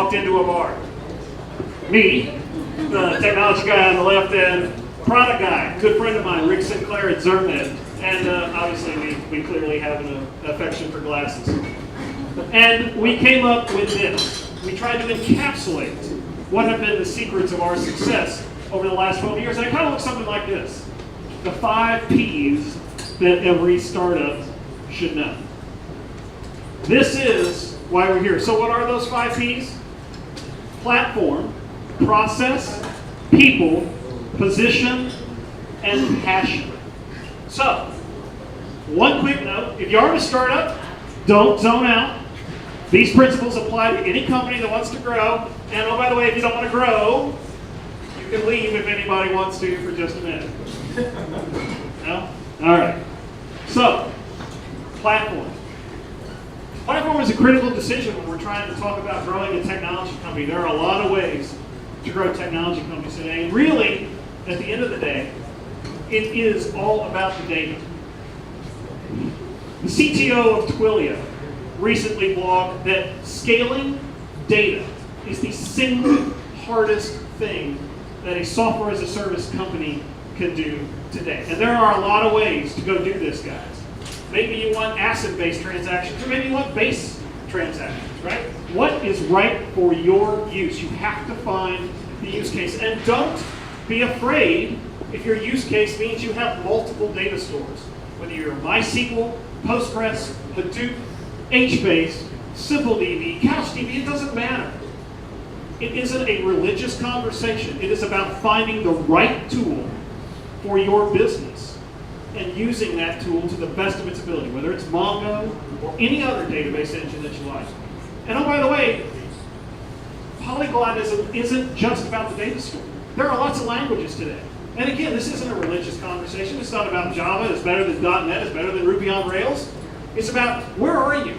walked into a bar. Me, the technology guy on the left, and product guy, good friend of mine, Rick Sinclair at Zermed. And obviously we clearly have an affection for glasses. And we came up with this. We tried to encapsulate what have been the secrets of our success over the last 12 years. And it kind of looks something like this. The 5 P's that every startup should know. This is why we're here. So what are those 5 P's? Platform, process, people, position, and passion. So, one quick note, if you are a startup, don't zone out. These principles apply to any company that wants to grow. And oh, by the way, if you don't want to grow, you can leave if anybody wants to for just a minute. No? All right. So, platform. Platform is a critical decision when we're trying to talk about growing a technology company. There are a lot of ways to grow technology companies today. And really, at the end of the day, it is all about the data. The CTO of Twilio recently blogged that scaling data is the single hardest thing that a software as a service company can do today. And there are a lot of ways to go do this, guys. Maybe you want asset-based transactions, or maybe you want base transactions, right? What is right for your use? You have to find the use case. And don't be afraid if your use case means you have multiple data stores. Whether you're MySQL, Postgres, Hadoop, HBase, SimpleDB, CouchDB, it doesn't matter. It isn't a religious conversation. It is about finding the right tool for your business and using that tool to the best of its ability, whether it's Mongo or any other database engine that you like. And oh, by the way, polyglotism isn't just about the data store. There are lots of languages today. And again, this isn't a religious conversation. It's not about Java, it's better than .NET, it's better than Ruby on Rails. It's about, where are you?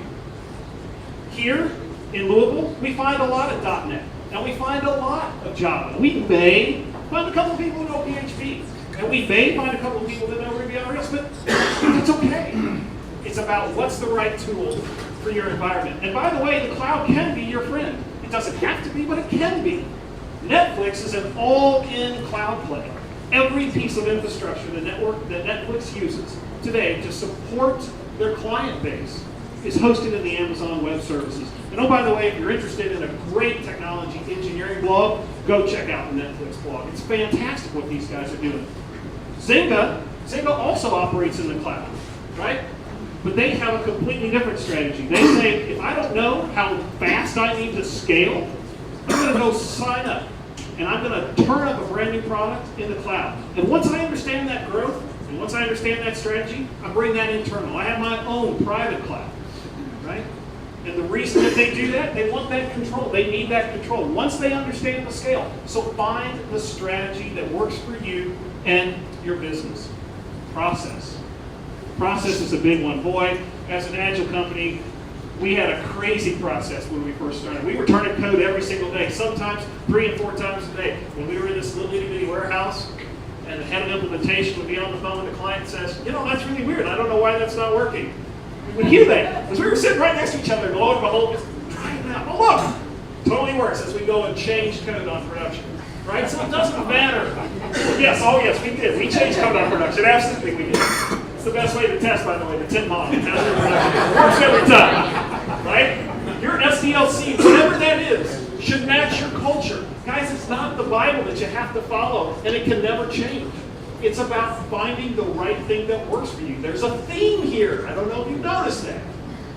Here in Louisville, we find a lot of .NET, and we find a lot of Java. We may find a couple of people who know PHP, and we may find a couple of people that know Ruby on Rails, but that's okay. It's about what's the right tool for your environment. And by the way, the cloud can be your friend. It doesn't have to be, but it can be. Netflix is an all-in cloud play. Every piece of infrastructure that Netflix uses today to support their client base is hosted in the Amazon Web Services. And oh, by the way, if you're interested in a great technology engineering blog, go check out the Netflix blog. It's fantastic what these guys are doing. Zynga also operates in the cloud, right? But they have a completely different strategy. They say, if I don't know how fast I need to scale, I'm going to go sign up. And I'm going to turn up a brand new product in the cloud. And once I understand that growth, and once I understand that strategy, I bring that internal. I have my own private cloud, right? And the reason that they do that, they want that control. They need that control. Once they understand the scale, so find the strategy that works for you and your business. Process. Process is a big one. Boy, as an agile company, we had a crazy process when we first started. We were turning code every single day, sometimes 3 and 4 times a day. When we were in this little itty-bitty warehouse, and the head of implementation would be on the phone, and the client says, you know, that's really weird. I don't know why that's not working. We would hear that, because we were sitting right next to each other, and lo and behold, just try it out. Oh, look, totally works as we go and change code on production. Right? So it doesn't matter. Yes, we did. We changed code on production. Absolutely, we did. It's the best way to test, by the way, the tip model. It works every time, right? Your SDLC, whatever that is, should match your culture. Guys, it's not the Bible that you have to follow, and it can never change. It's about finding the right thing that works for you. There's a theme here. I don't know if you've noticed that,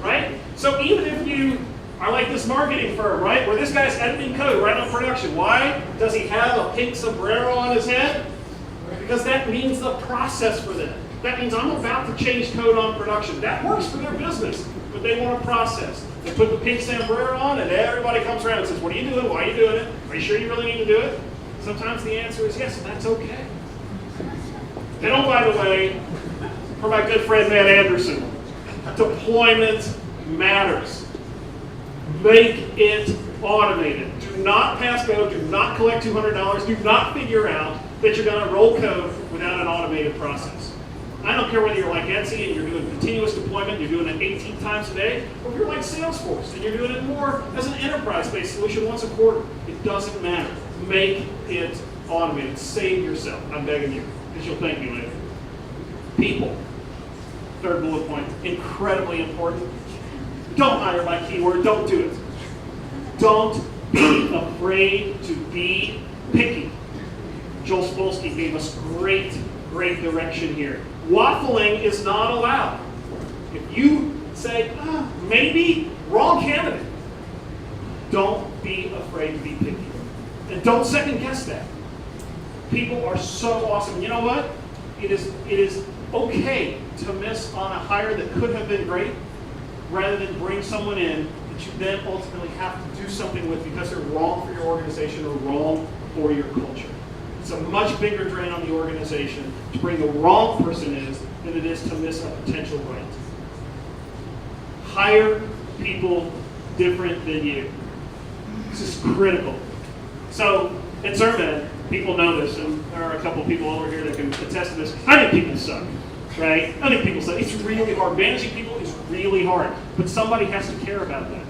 right? So even if you are like this marketing firm, right, where this guy's editing code right on production, why does he have a pink sombrero on his head? Because that means the process for them. That means I'm about to change code on production. That works for their business, but they want a process. They put the pink sombrero on, and everybody comes around and says, what are you doing? Why are you doing it? Are you sure you really need to do it? Sometimes the answer is yes, and that's okay. And oh, by the way, for my good friend Matt Anderson, deployment matters. Make it automated. Do not pass go, do not collect $200, do not figure out that you're going to roll code without an automated process. I don't care whether you're like Etsy and you're doing continuous deployment, you're doing it 18 times a day, or if you're like Salesforce and you're doing it more as an enterprise-based solution once a quarter. It doesn't matter. Make it automated. Save yourself. I'm begging you, because you'll thank me later. People. Third bullet point. Incredibly important. Don't hire by keyword. Don't do it. Don't be afraid to be picky. Joel Spolsky gave us great direction here. Waffling is not allowed. If you say, maybe, wrong candidate, don't be afraid to be picky. And don't second guess that. People are so awesome. You know what? It is okay to miss on a hire that could have been great, rather than bring someone in that you then ultimately have to do something with because they're wrong for your organization or wrong for your culture. It's a much bigger drain on the organization to bring the wrong person in than it is to miss a potential right. Hire people different than you. This is critical. So, in SermEd, people know this, and there are a couple people over here that can attest to this. I think people suck, right? I think people suck. It's really hard. Managing people is really hard, but somebody has to care about that.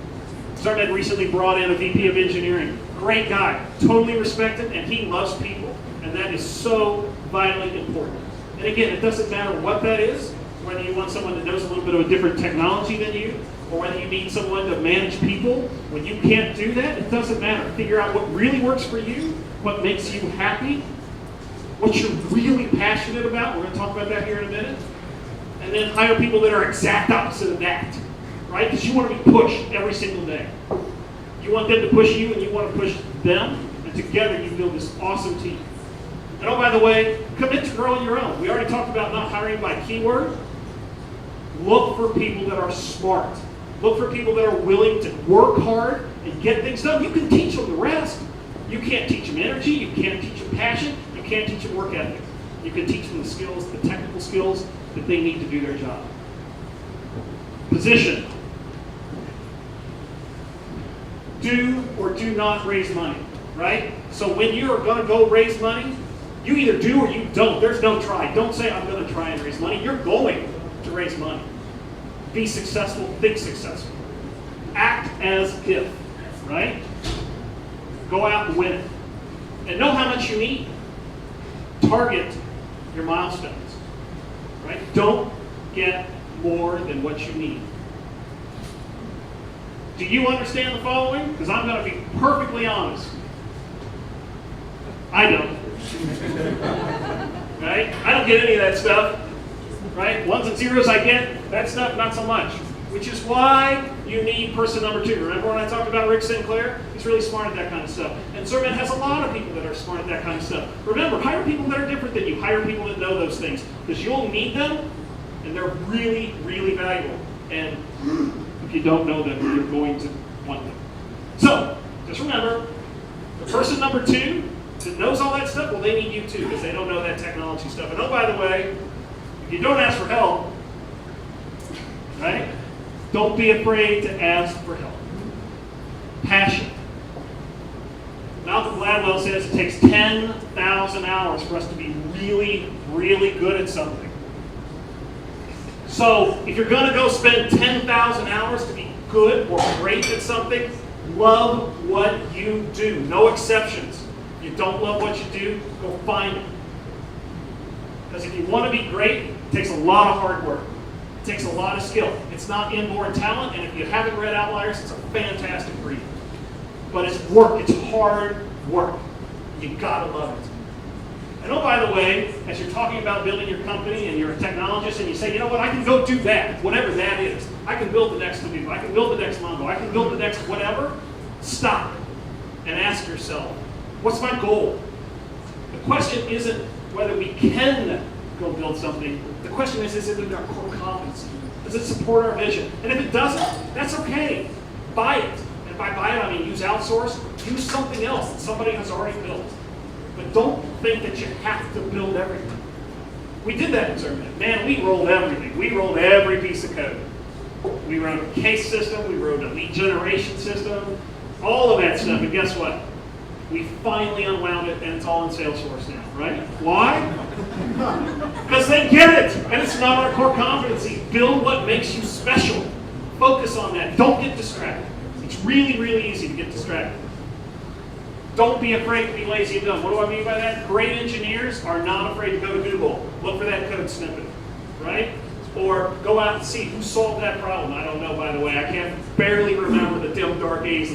SermEd recently brought in a VP of engineering. Great guy, totally respected, and he loves people. And that is so vitally important. And again, it doesn't matter what that is, whether you want someone that knows a little bit of a different technology than you, or whether you need someone to manage people. When you can't do that, it doesn't matter. Figure out what really works for you, what makes you happy, what you're really passionate about. We're going to talk about that here in a minute. And then hire people that are exact opposite of that, right? Because you want to be pushed every single day. You want them to push you, and you want to push them, and together you build this awesome team. And oh, by the way, commit to growing your own. We already talked about not hiring by keyword. Look for people that are smart. Look for people that are willing to work hard and get things done. You can teach them the rest. You can't teach them energy. You can't teach them passion. You can't teach them work ethic. You can teach them the skills, the technical skills that they need to do their job. Position. Do or do not raise money, right? So when you are going to go raise money, you either do or you don't. There's no try. Don't say, I'm going to try and raise money. You're going to raise money. Be successful. Think successful. Act as if, right? Go out and win it. And know how much you need. Target your milestones, right? Don't get more than what you need. Do you understand the following? Because I'm going to be perfectly honest. I don't. Right? I don't get any of that stuff. Right? Ones and zeros I get, that stuff not so much. Which is why you need person number 2. Remember when I talked about Rick Sinclair? He's really smart at that kind of stuff. And SermEd has a lot of people that are smart at that kind of stuff. Remember, hire people that are different than you. Hire people that know those things. Because you'll need them, and they're really, really valuable. And if you don't know them, you're going to want them. So, just remember, the person number 2 that knows all that stuff, well, they need you too, because they don't know that technology stuff. And oh, by the way, if you don't ask for help, right? Don't be afraid to ask for help. Passion. Malcolm Gladwell says it takes 10,000 hours for us to be really, really good at something. So if you're going to go spend 10,000 hours to be good or great at something, love what you do. No exceptions. If you don't love what you do, go find it. Because if you want to be great, it takes a lot of hard work. It takes a lot of skill. It's not inborn talent, and if you haven't read Outliers, it's a fantastic read. But it's work. It's hard work. You gotta love it. And oh, by the way, as you're talking about building your company and you're a technologist and you say, you know what, I can go do that, whatever that is. I can build the next Hadoop. I can build the next Mongo. I can build the next whatever. Stop and ask yourself, what's my goal? The question isn't whether we can go build something. The question is it in our core competency? Does it support our vision? And if it doesn't, that's okay. Buy it. And by buy it, I mean use outsource. Use something else that somebody has already built. But don't think that you have to build everything. We did that in SermEd. Man, we rolled everything. We rolled every piece of code. We wrote a case system. We wrote a lead generation system. All of that stuff. And guess what? We finally unwound it, and it's all in Salesforce now, right? Why? Because they get it, and it's That's not our core competency. Build what makes you special. Focus on that. Don't get distracted. It's really, really easy to get distracted. Don't be afraid to be lazy and dumb. What do I mean by that? Great engineers are not afraid to go to Google. Look for that code snippet, right? Or go out and see who solved that problem. I don't know, by the way. I can barely remember the dim dark ages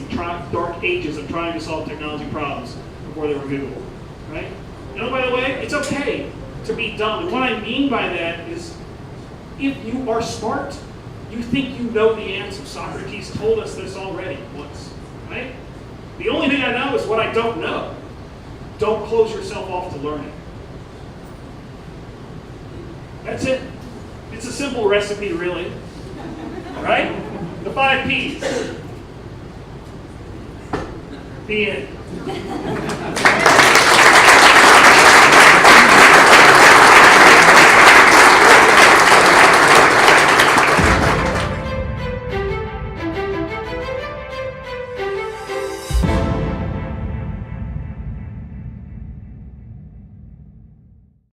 of trying to solve technology problems before they were Google, right? And by the way, it's okay to be dumb. And what I mean by that is, if you are smart, you think you know the answer. Socrates told us this already once, right? The only thing I know is what I don't know. Don't close yourself off to learning. That's it. It's a simple recipe, really. Right? The 5 Ps. The end.